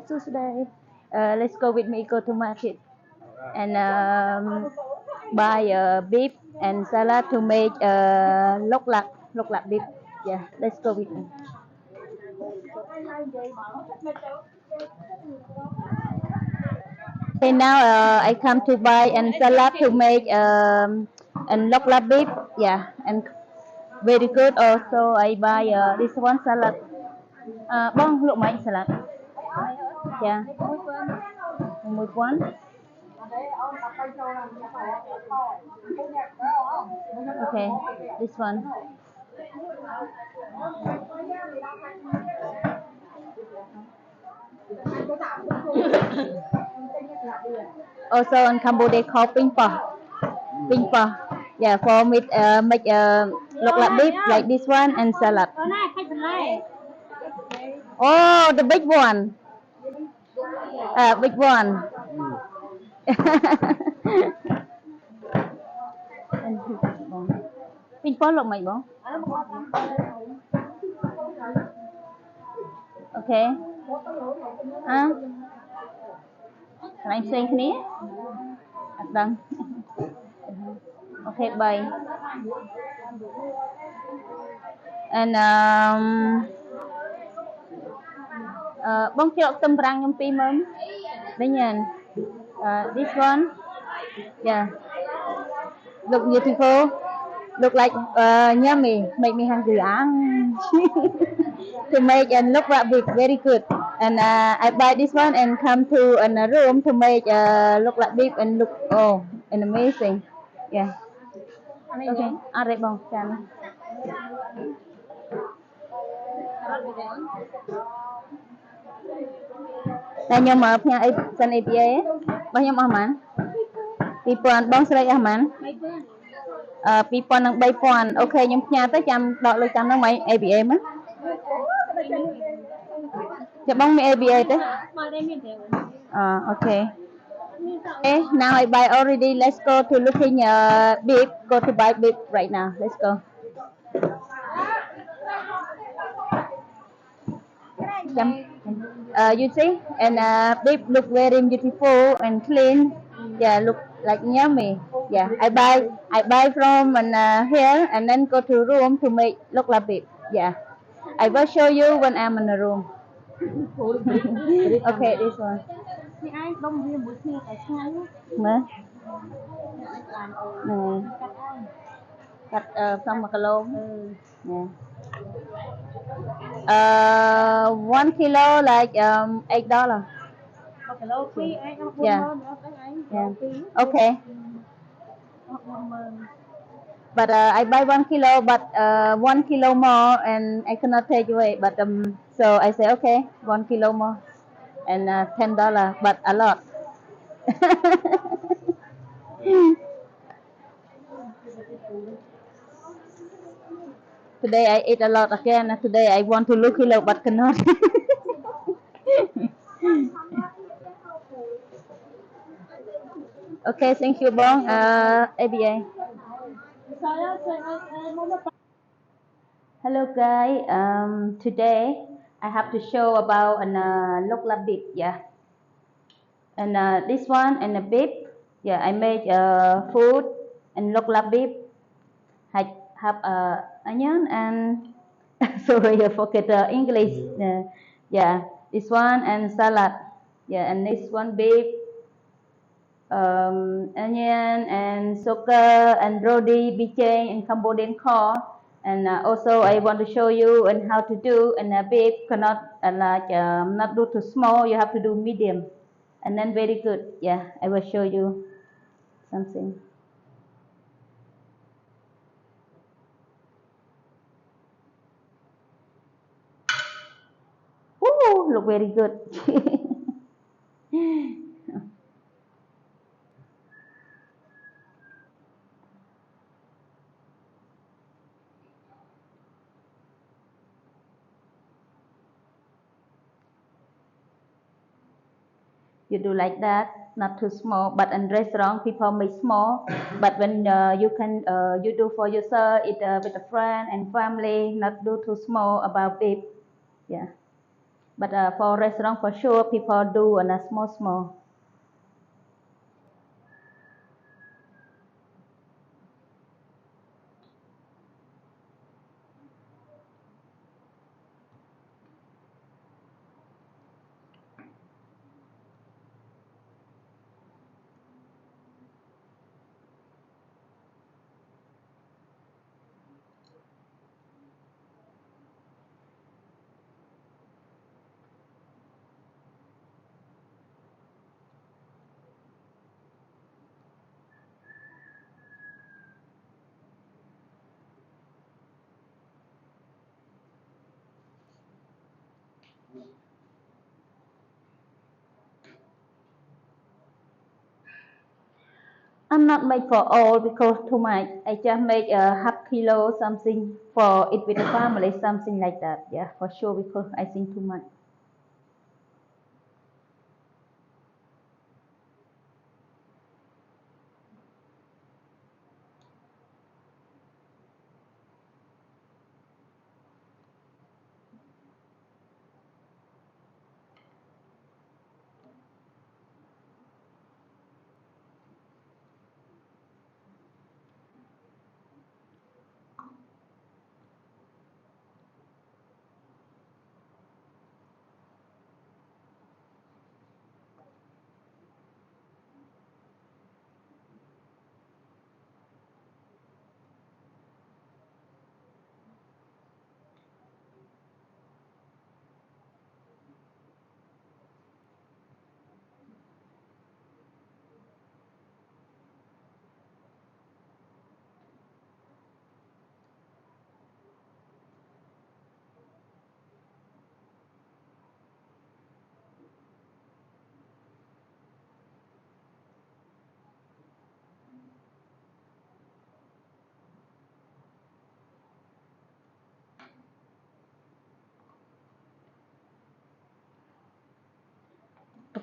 So today, let's go with me. Go to market and buy beef and salad to make Lok Lak Beef. Yeah, let's go with me. Okay, now I come to buy and salad to make and Lok Lak Beef. Yeah, and very good. Also, I buy this one salad. Bong, look my salad. Yeah, move one. Okay, this one. Also in Cambodia called ping pong. Ping pong. Yeah, for me make look like beef like this one and salad. Oh, the big one. Big one. Ping pong look my bong. Okay. Anh xem cái này. Đăng. Okay, bye. And bông chưa tâm răng trong pin mớm. Đây nha. This one. Yeah. Look beautiful. Look like yummy. Make me hungry. To make and look like beef very good. And I buy this one and come to a room to make look like beef and look and amazing. Yeah. Okay. Alright, bông. Chào. Đây nhưng mà nhà sân APA bao nhiêu mà man? People bong sợi man. People năng bay pon. Okay, nhưng nhà tới trăm đợi lời trăm nó mấy APA má. Dạ bong mi APA thế. Okay. Okay, now I buy already. Let's go to looking beef. Go to buy beef right now. Let's go. You see, and beef look very beautiful and clean. Yeah, look like yummy. Yeah, I buy from and here and then go to room to make look like beef. Yeah, I will show you when I'm in the room. Okay, this one. Nè. Cắt xong mà cà lông. Nè. 1 kilo like $8. Yeah. Yeah. Okay. But I buy 1 kilo, but 1 kilo more, and I cannot take away. But so I say okay, 1 kilo more, and $10, but a lot. Today I eat a lot again. Today I want to look kilo, but cannot. Okay, thank you, Bong. ABA. Hello, guys. Today I have to show about an Lok Lak Beef. Yeah, and this one and a beef. Yeah, I made food and Lok Lak Beef. I have onion and sorry, I forget English. Yeah, this one and salad. Yeah, and this one beef, onion and sugar and roti, bicheng and Cambodian corn. And also I want to show you and how to do and beef cannot not do too small. You have to do medium, and then very good. Yeah, I will show you something. Woo, look very good. You do like that, not too small. But in restaurant, people make small. But when you do for yourself, eat with a friend and family, not do too small about beef. Yeah. But for restaurant, for sure, people do on a small, small. I'm not made for all because too much. I just make a half kilo something for it with the family, something like that. Yeah, for sure because I think too much.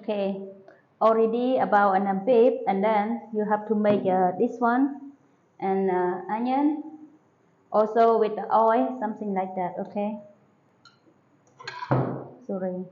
Okay, already about an beef, and then you have to make this one and onion, also with the oil, something like that. Okay, sorry.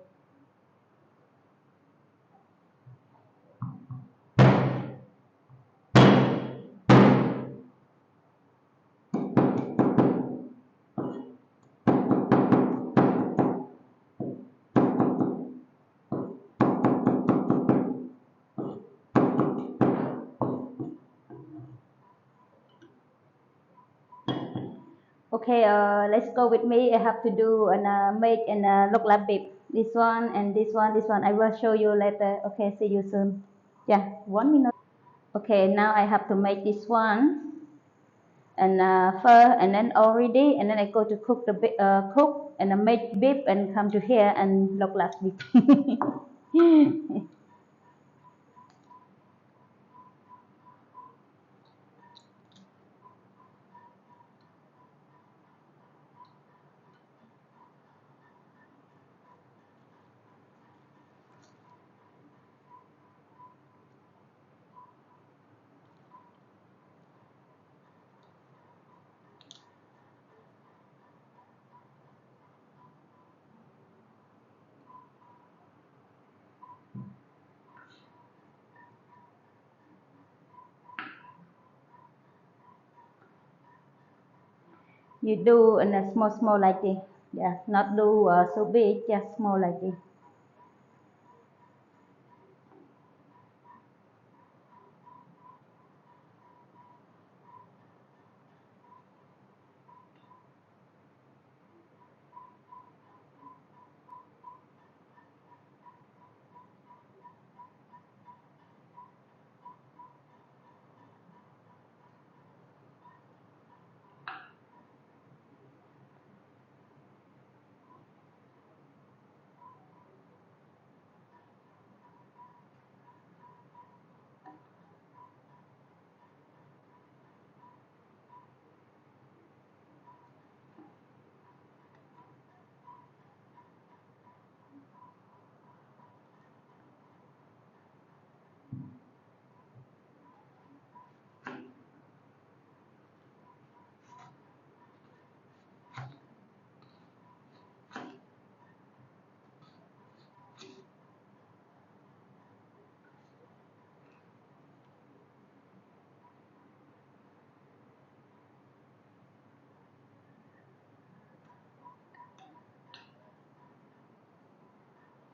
Okay, let's go with me. I have to do and make and Lok Lak Beef. This one and this one, this one. I will show you later. Okay, see you soon. Yeah, 1 minute. Okay, now I have to make this one and first, and then already, and then I go to cook the cook and make beef and come to here and Lok Lak Beef. You do in a small, small like this. Yeah, not do so big, just small like this.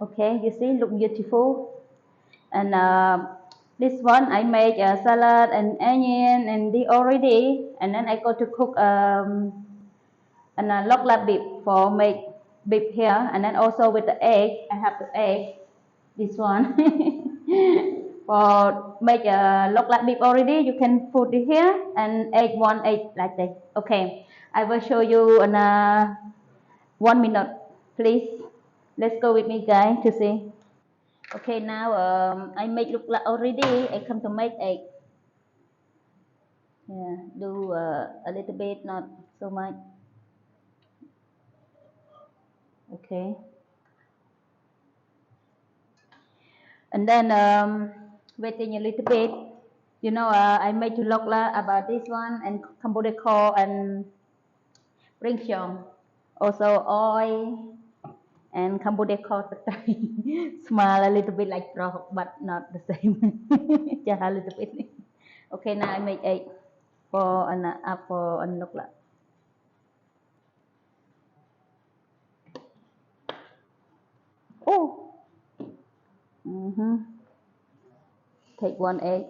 Okay, you see, look beautiful. And this one I make a salad and onion and the already. And then I go to cook and Lok Lak Beef for make beef here. And then also with the egg, I have the egg. This one for make a Lok Lak Beef already. You can put it here and egg one egg like that. Okay, I will show you in 1 minute, please. Let's go with me, guys, to see. Okay, now I make look like already. I come to make egg. Yeah, do a little bit, not so much. Okay, and then waiting a little bit. You know, I made to look like about this one and Cambodia call and ring chong. Also oil and Cambodia call smell a little bit like frog, but not the same. Just a little bit. Okay, now I make egg for an apple and look like. Oh. Take one egg.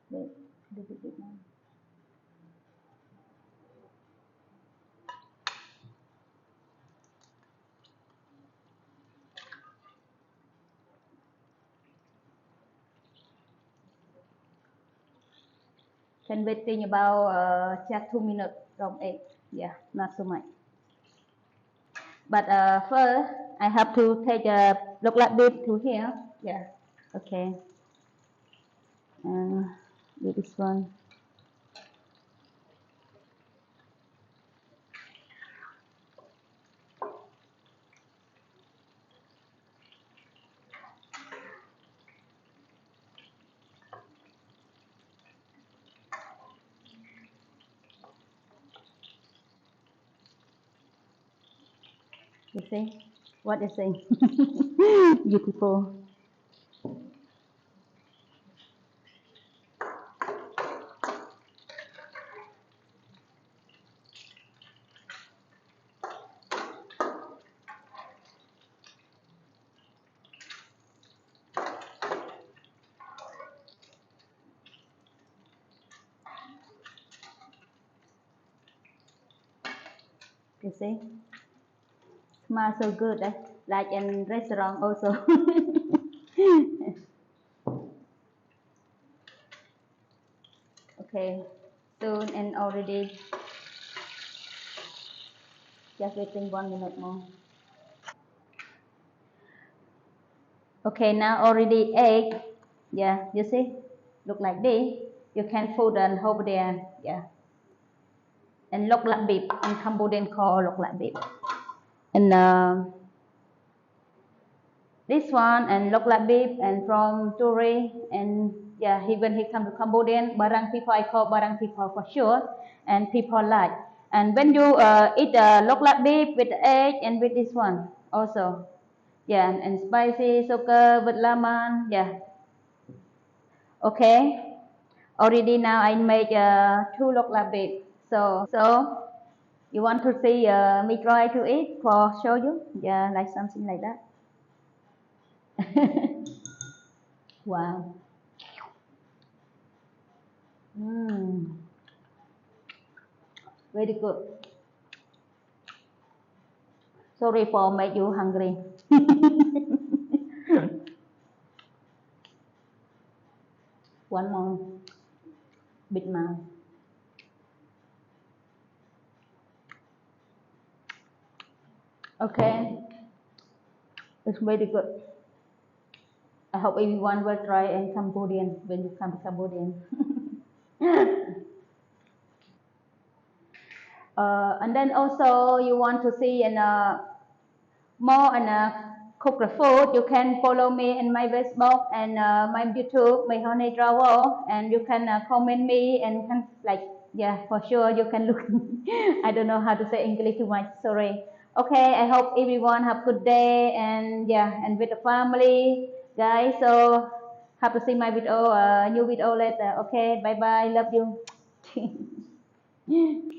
Wait, little bit more. Can waiting about just 2 minutes from egg. Yeah, not so much. But first, I have to take a look like beef to here. Yeah. Okay. Uh, do this one. You see what you say? Beautiful. You see? Smells so good. Like in restaurant also. Okay. Soon and already. Just waiting 1 minute more. Okay, now already egg. Yeah, you see, look like this. You can put and over there. Yeah, and Lok Lak Beef in Cambodian call Lok Lak Beef. And this one and Lok Lak Beef and from Turi and yeah, when he come to Cambodian, Barang people I call Barang people for sure, and people like. And when you eat Lok Lak Beef with the egg and with this one also, yeah, and spicy sugar with lemon, yeah. Okay. Already now I make two lok lak beef. So you want to see me try to eat for show you? Yeah, like something like that. Wow. Mm, very good. Sorry for make you hungry. One more big mouth. Okay, it's very good. I hope everyone will try in Cambodian when you come to Cambodian. And then also you want to see in more and cook the food, you can follow me in my Facebook and my YouTube, my honey travel, and you can comment me and can like yeah for sure you can look. I don't know how to say English too much. Sorry. Okay, I hope everyone have good day and yeah and with the family, guys. So have to see my video, new video later. Okay, bye bye. Love you.